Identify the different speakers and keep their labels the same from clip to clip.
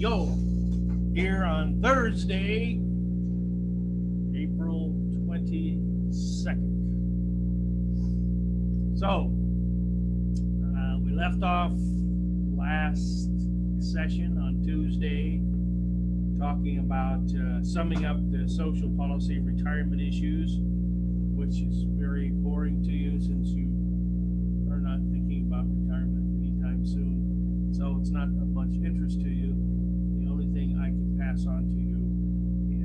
Speaker 1: Yo, here on Thursday, April 22nd. So, we left off last session on Tuesday talking about summing up the social policy retirement issues, which is very boring to you since you are not thinking about retirement anytime soon. So it's not of much interest to you. The only thing I can pass on to you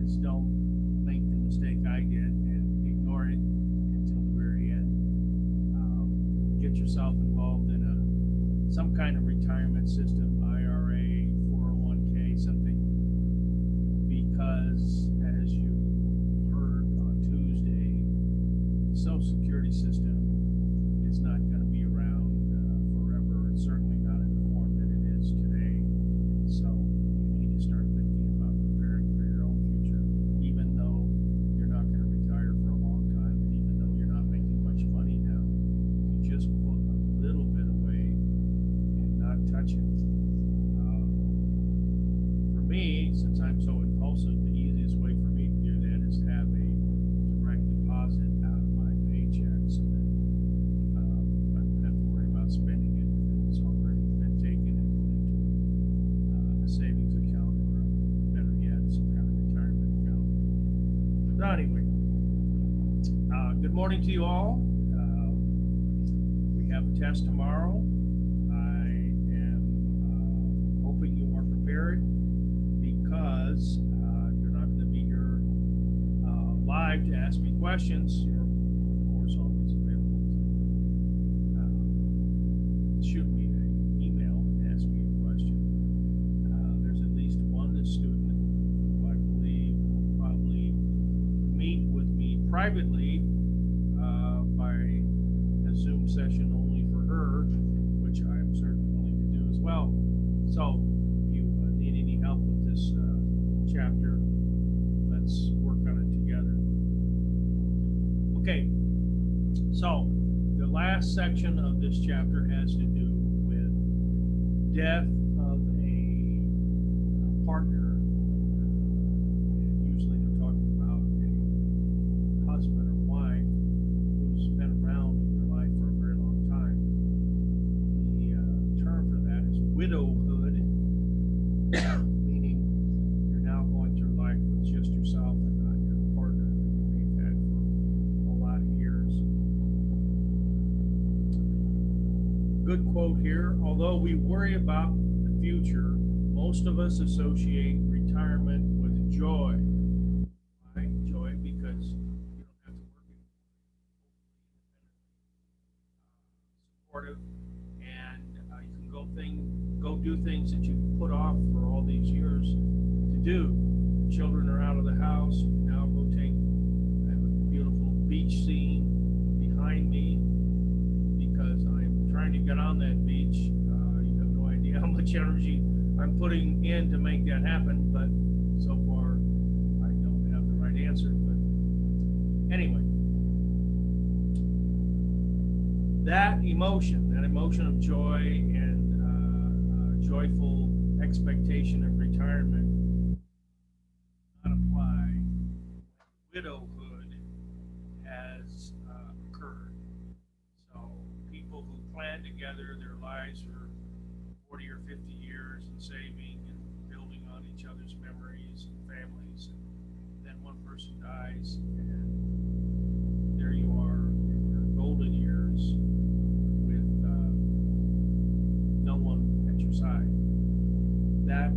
Speaker 1: is don't make the mistake I did and ignore it until the very end. Get yourself involved in some kind of retirement system, IRA, 401k, something, because as you heard on Tuesday, the Social Security system is not going to be around forever. It's certainly not in the form that it is today. So you need to start thinking about preparing for your own future, even though you're not going to retire for a long time, and even though you're not making much money now. You just put a little bit away and not touch it. For me, since I'm so impulsive, the easiest way for me to do that is to have a direct deposit out of my paycheck, so that I don't have to worry about spending it because it's already been taken and put into a savings account, or better yet, some kind of retirement account. So anyway, good morning to you all. We have a test tomorrow. I am hoping you are prepared, because you're not going to be here live to ask me questions. You're, of course, always available to shoot me an email and ask me a question. There's at least one student who I believe will probably meet with me privately by a Zoom session only for her, which I'm certainly willing to do as well. So if you need any help with this chapter, let's work on it together. Okay, so the last section of this chapter has to do with death of a partner. And usually they're talking about a husband or wife who's been around in your life for a very long time. The term for that is widowhood, meaning you're now going through life with just yourself and not your partner that you've had for a lot of years. Good quote here: although we worry about the future, most of us associate retirement with joy. Why joy? Because you don't have to work anymore. Supportive, and you can go do things that you put off for all these years to do. The children are out of the house. Now go take a beautiful beach scene behind me, because I'm trying to get on that beach. You have no idea how much energy I'm putting in to make that happen, but so far I don't have the right answer. But anyway, that emotion of joy and joyful expectation of retirement not apply when widowhood has occurred. So people who plan together their lives for 40 or 50 years and saving and building on each other's memories and families, and then one person dies, and there you are in your golden years with no one at your side. That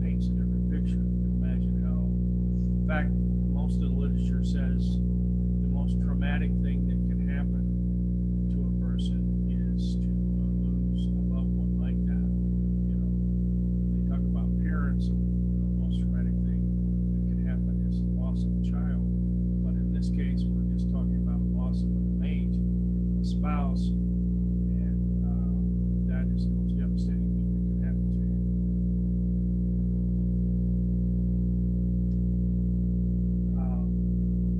Speaker 1: paints a different picture. You can imagine how, in fact, most of the literature says the most traumatic thing that can happen to a person is to lose a loved one like that. You know, they talk about parents, and the most traumatic thing that can happen is the loss of a child. But in this case, we're just talking about loss of a mate, a spouse, and that is the most devastating thing that can happen to you.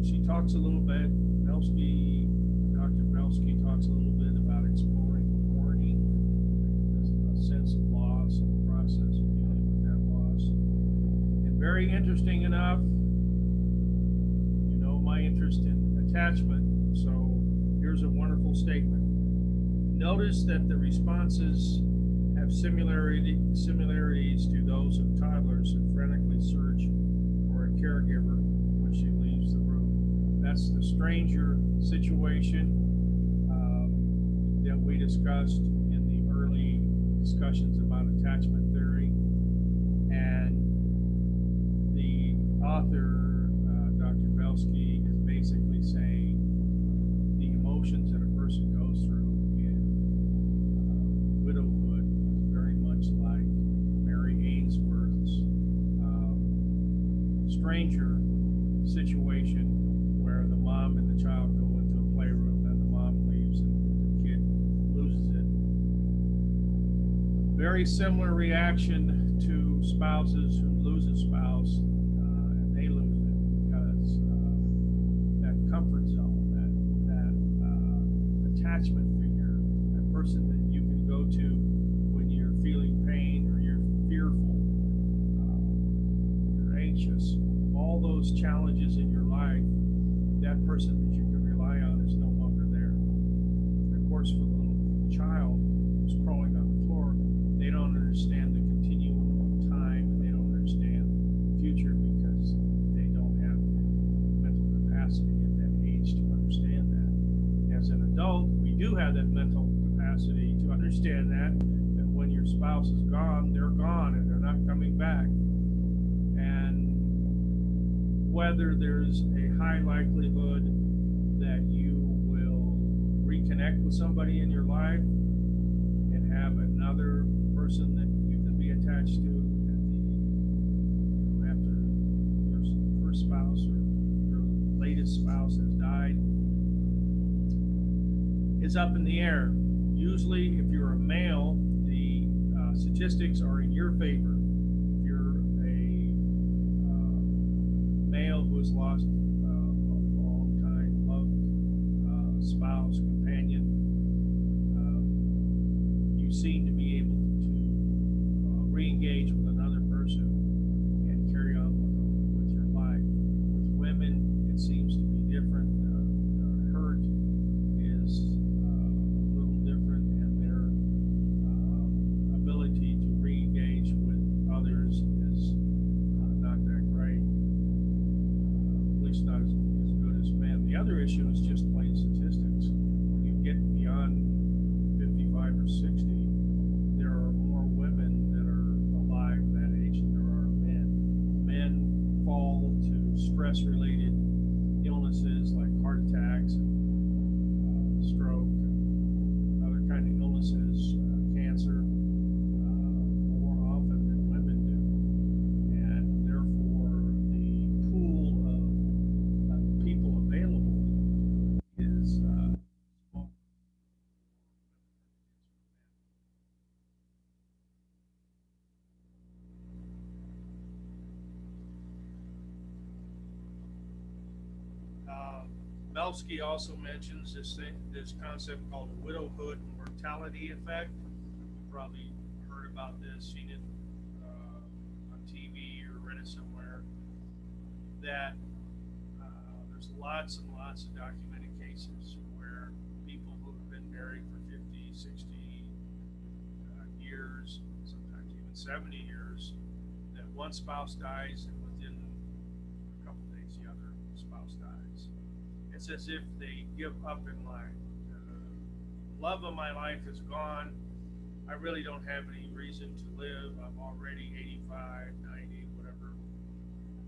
Speaker 1: She talks a little bit, Dr. Belsky talks a little bit about exploring mourning, a sense of loss and the process of dealing with that Very interesting enough. You know my interest in attachment, so here's a wonderful statement. Notice that the responses have similarities to those of toddlers who frantically search for a caregiver when she leaves the room. That's the stranger situation that we discussed in the early discussions about attachment theory. And the author, Dr. Belsky, is basically saying the emotions that a person goes through in widowhood is very much like Mary Ainsworth's stranger situation, where the mom and the child go into a playroom and the mom leaves and the kid loses it. Very similar reaction to spouses who lose a spouse, and they lose it because that comfort zone, that attachment figure, that person that you can go to when you're feeling pain or you're fearful, you're anxious, all those challenges in your life, that person that you can rely on is no longer there. And of course, for the little child who's crawling on the floor, they don't understand the continuum of time, and they don't understand the future because they don't have mental capacity at that age to understand that. As an adult, we do have that mental capacity to understand that when your spouse is gone, they're gone and they're not coming back. And whether there's a high likelihood that you will reconnect with somebody in your life and have another person that you can be attached to after your first spouse or your latest spouse has died is up in the air. Usually, if you're a male, the statistics are in your favor. If you're a male who has lost a long-time loved spouse, companion, you seem to be able to re-engage with another person and carry on with your life. With women, it seems to be different. The hurt is a little different, and their ability to re-engage with others is not that great, at least not as good as men. The other issue is just plain statistics. When you get beyond 55 or 60, there are more women that are alive that age than there are men. Men fall to stress-related illnesses like heart attacks, stroke, other kind of illnesses, cancer, more often than women do. And therefore, the pool of people available is small. Belsky also mentions this concept called the widowhood mortality effect. You've probably heard about this, seen it on TV or read it somewhere. That there's lots and lots of documented cases where people who have been married for 50, 60 years, sometimes even 70 years, that one spouse dies and within a couple days the other spouse dies. It's as if they give up in life. The love of my life is gone. I really don't have any reason to live. I'm already 85, 90, whatever.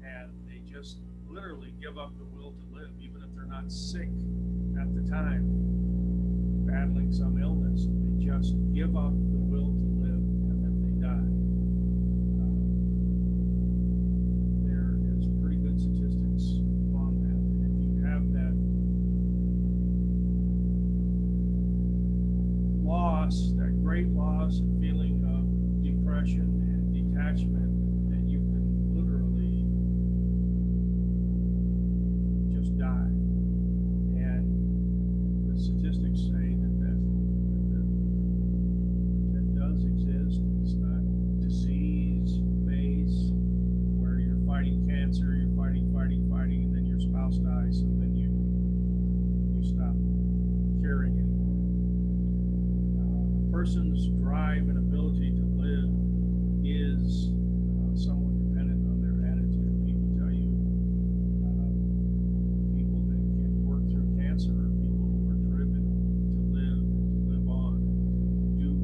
Speaker 1: And they just literally give up the will to live, even if they're not sick at the time, battling some illness. They just give up the will to live and then they die. There is pretty good statistics on that. And if you have that loss, that great loss and feeling of depression and detachment, then you can literally just die. And the statistics say that does exist. It's not disease based where you're spouse dies, so then you stop caring anymore. A person's drive and ability to live is somewhat dependent on their attitude. People tell you people that can work through cancer are people who are driven to live on, do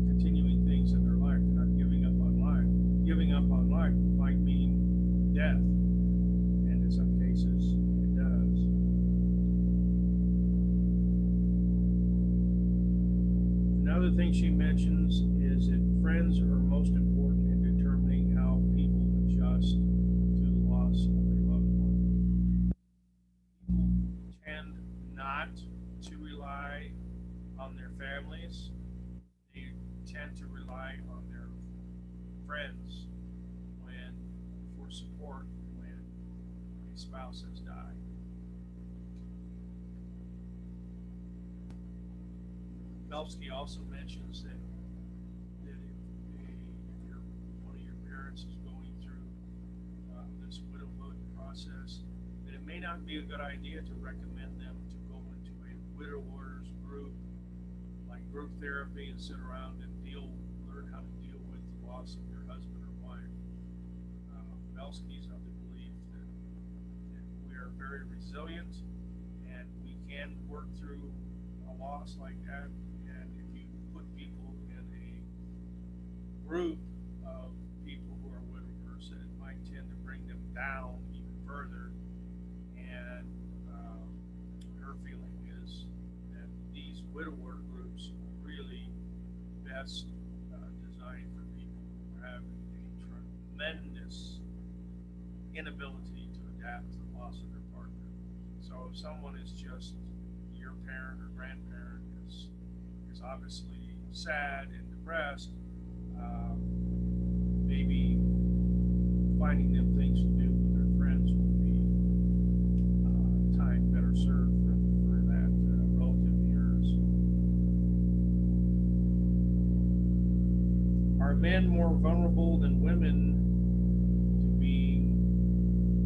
Speaker 1: continuing things in their life. They're not giving up on life. Giving up on life might mean death, and in some cases it does. Another thing she mentions is that friends are most important in determining how people adjust to the loss of a loved one. People tend not to rely on their families. They tend to rely on their friends for support when a spouse has died. Belsky also mentions that if one of your parents is going through this widowhood process, that it may not be a good idea to recommend them to go into a widowers group, like group therapy, and sit around and learn how to deal with the loss of your husband or wife. Belsky's of the belief that we are very resilient and we can work through a loss like that. And if you put people in a group of people who are widowers, it might tend to bring them down even further. And her feeling is that these widower groups are really best designed for people who have a tremendous inability to adapt to the loss of their partner. So if someone is just your parent or grandparent is obviously sad and depressed, maybe finding them things to do with their friends would be time better served for that relative of yours. Are men more vulnerable than women to being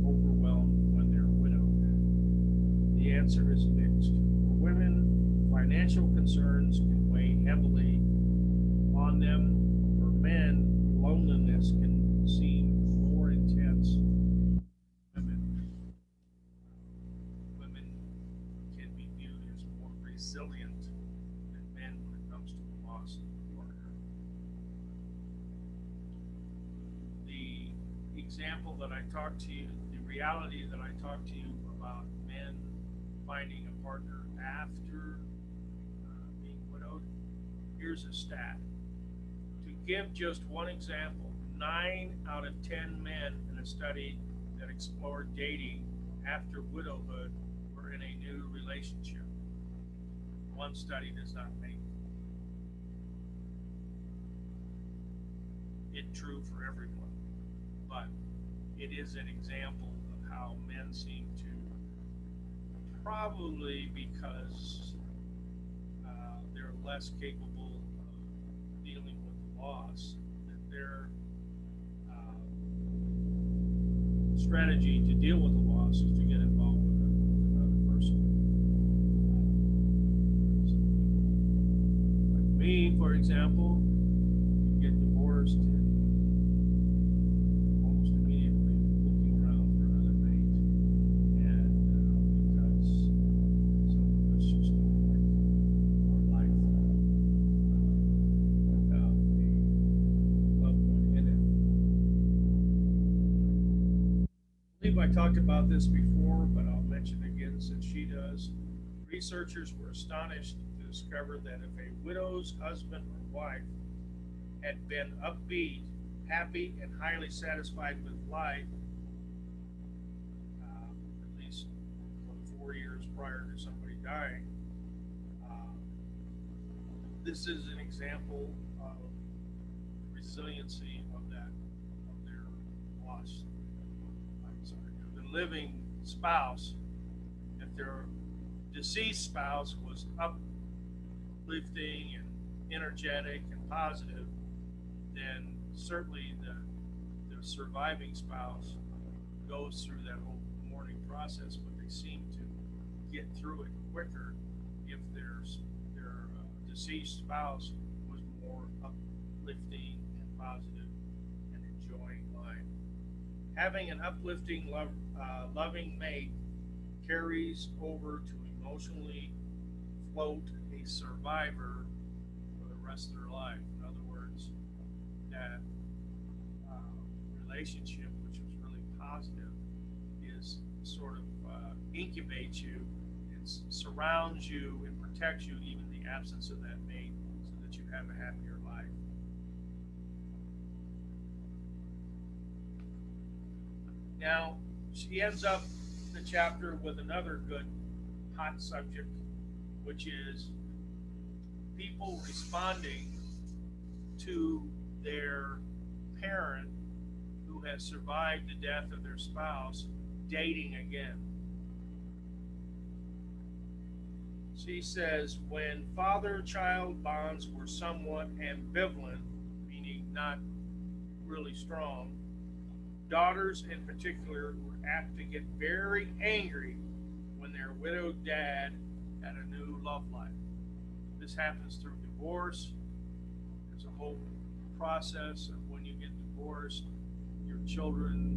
Speaker 1: overwhelmed when they're widowed? The answer is mixed. For women, financial concerns can weigh heavily on them. For men, loneliness can seem more intense. Women can be viewed as more resilient than men when it comes to the loss of a partner. The example that I talked to you, the reality that I talked to you about men finding a partner after being widowed, here's a stat. To give just one example, 9 out of 10 men in a study that explored dating after widowhood were in a new relationship. One study does not make it true for everyone, but it is an example of how men seem to, probably because they're less capable of dealing with the loss, that their strategy to deal with the loss is to get involved with another person. Like me, for example, you get divorced and almost immediately looking around for another mate, and because some of us just don't like our life without a loved one in it. I believe I talked about this before, but I'll mention it again since she does. Researchers were astonished to discover that if a widow's husband or wife had been upbeat, happy, and highly satisfied with life, at least for the 4 years prior to somebody dying, this is an example of the resiliency of their loss. The living spouse, if their deceased spouse was uplifting and energetic and positive, then certainly the surviving spouse goes through that whole mourning process, but they seem to get through it quicker if their deceased spouse was more uplifting and positive and enjoying life. Having an uplifting, loving mate carries over to emotionally float a survivor for the rest of their life. In other words, that relationship, which was really positive, is sort of incubates you and surrounds you and protects you even in the absence of that mate, so that you have a happier life. Now, she ends up the chapter with another good hot subject, which is people responding to their parent who has survived the death of their spouse dating again. She says, when father-child bonds were somewhat ambivalent, meaning not really strong, daughters in particular were apt to get very angry when their widowed dad had a new love life. This happens through divorce. There's a whole process of when you get divorced, your children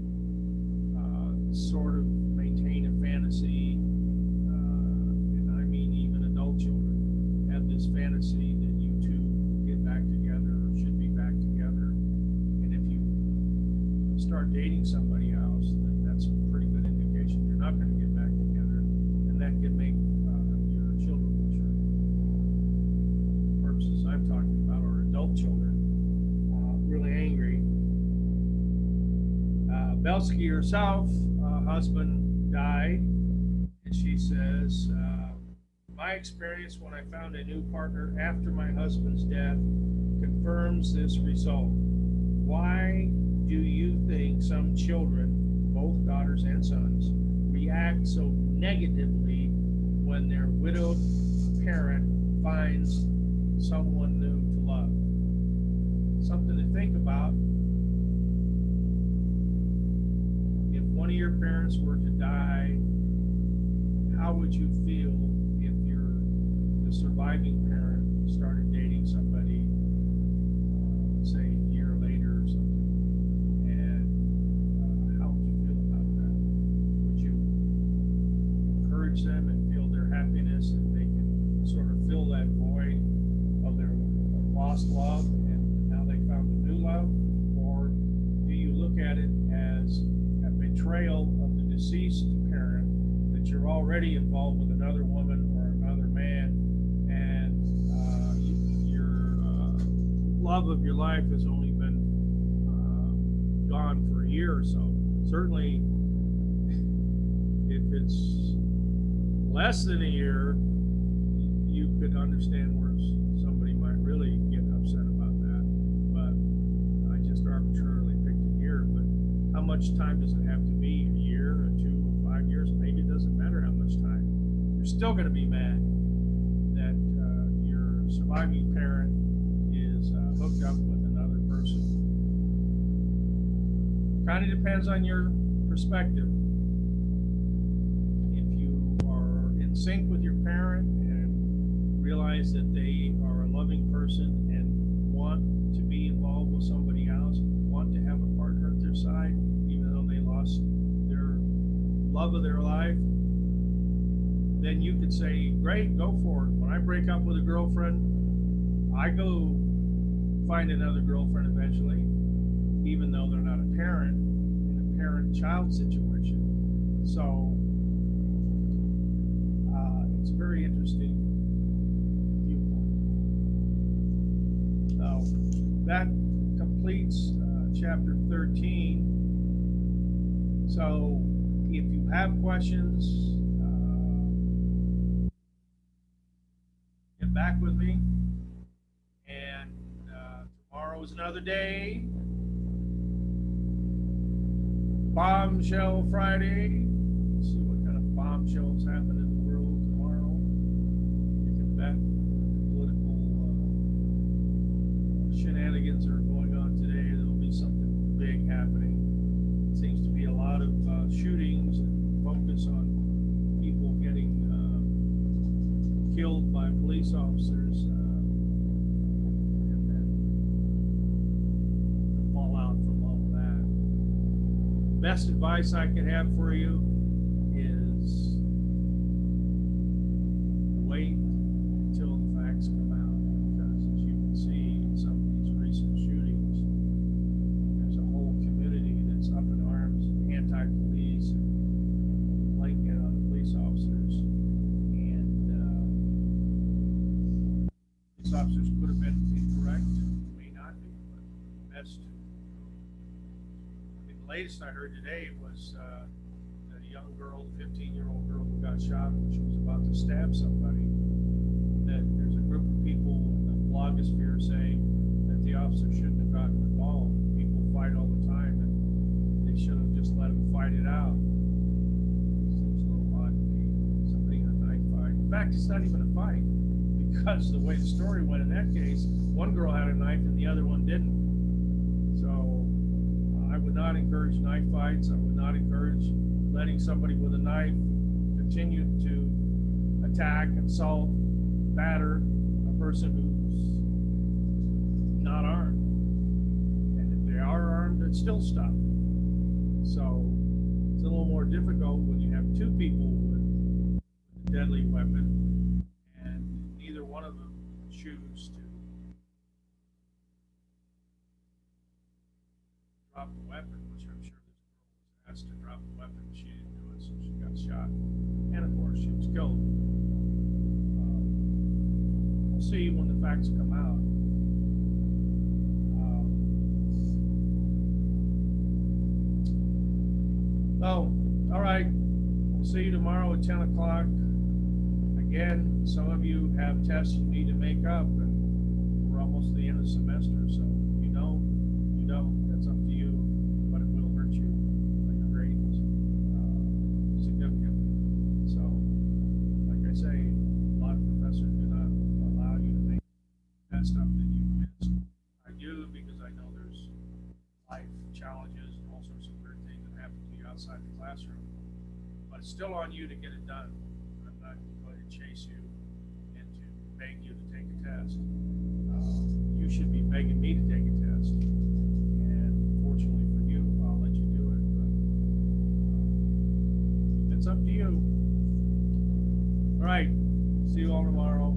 Speaker 1: sort of maintain a fantasy, and I mean even adult children have this fantasy that you two get back together or should be back together. And if you start dating somebody else, then that's a pretty good indication you're not going to get back together, and that can make your children, which are purposes I'm talking about, are adult children, really angry. Belsky herself, husband died, and she says, my experience when I found a new partner after my husband's death confirms this result. Why do you think some children, both daughters and sons, react so negatively when their widowed parent finds someone new to love? Something to think about. If one of your parents were to die, how would you feel if the surviving parent started dating somebody, let's say a year later or something? And how would you feel about that? Would you encourage them and feel their happiness, and they can sort of fill that void of their lost love, and now they found a new love? Or do you look at it as a betrayal of the deceased parent, that you're already involved with another woman or another man, and your love of your life has only been gone for a year or so? Certainly, if it's less than a year, you could understand where somebody might really get upset about that. But I just arbitrarily picked a year. But how much time does it have to be? A year, or 2, or 5 years? Maybe it doesn't matter how much time. You're still going to be mad that your surviving parent is hooked up with another person. Kind of depends on your perspective. If you are in sync with your parent and realize that they are a loving person and want to be involved with somebody else, want to have a partner at their side, even though they lost their love of their life, then you could say, great, go for it. When I break up with a girlfriend, I go find another girlfriend eventually, even though they're not a parent, in a parent-child situation. So it's a very interesting viewpoint. So that completes chapter 13. So if you have questions, get back with me. And tomorrow is another day. Bombshell Friday. Let's see what kind of bombshells happen in the world tomorrow. You can bet the political shenanigans are going on today. There'll be something big happening. Seems to be a lot of police officers, and then the fallout from all of that. Best advice I could have for you is wait until the facts come out, because as you can see in some of these recent shootings, there's a whole community that's up in arms, anti-police, and blanket on the police officers. And police officers could have been incorrect, may not be, but best to. I mean, the latest I heard today was that a young girl, a 15-year-old girl who got shot when she was about to stab somebody, that there's a group of people in the blogosphere saying that the officer shouldn't have gotten involved. People fight all the time, and they should have just let him fight it out. Seems a little odd to me. Somebody in a knife fight. In fact, it's not even a fight, because the way the story went in that case, one girl had a knife and the other one didn't. So I would not encourage knife fights. I would not encourage letting somebody with a knife continue to attack, insult, batter a person who's not armed. And if they are armed, it's still stop. So it's a little more difficult when you have two people with a deadly weapon and neither one of them choose to drop the weapon, which I'm sure this girl was asked to drop the weapon. She didn't do it, so she got shot. And of course, she was killed. We'll see when the facts come out. Oh, all right. We'll see you tomorrow at 10 o'clock. Again, some of you have tests you need to make up, and we're almost at the end of the semester, so if you don't, you don't. That's up to you, but it will hurt you on your grades significantly. So, like I say, a lot of professors do not allow you to make that stuff that you missed. I do, because I know there's life challenges and all sorts of weird things that happen to you outside the classroom. But it's still on you to get it done. I'm not going to chase you and to beg you to take a test. You should be begging me to take a test. And fortunately for you, I'll let you do it. But it's up to you. All right. See you all tomorrow.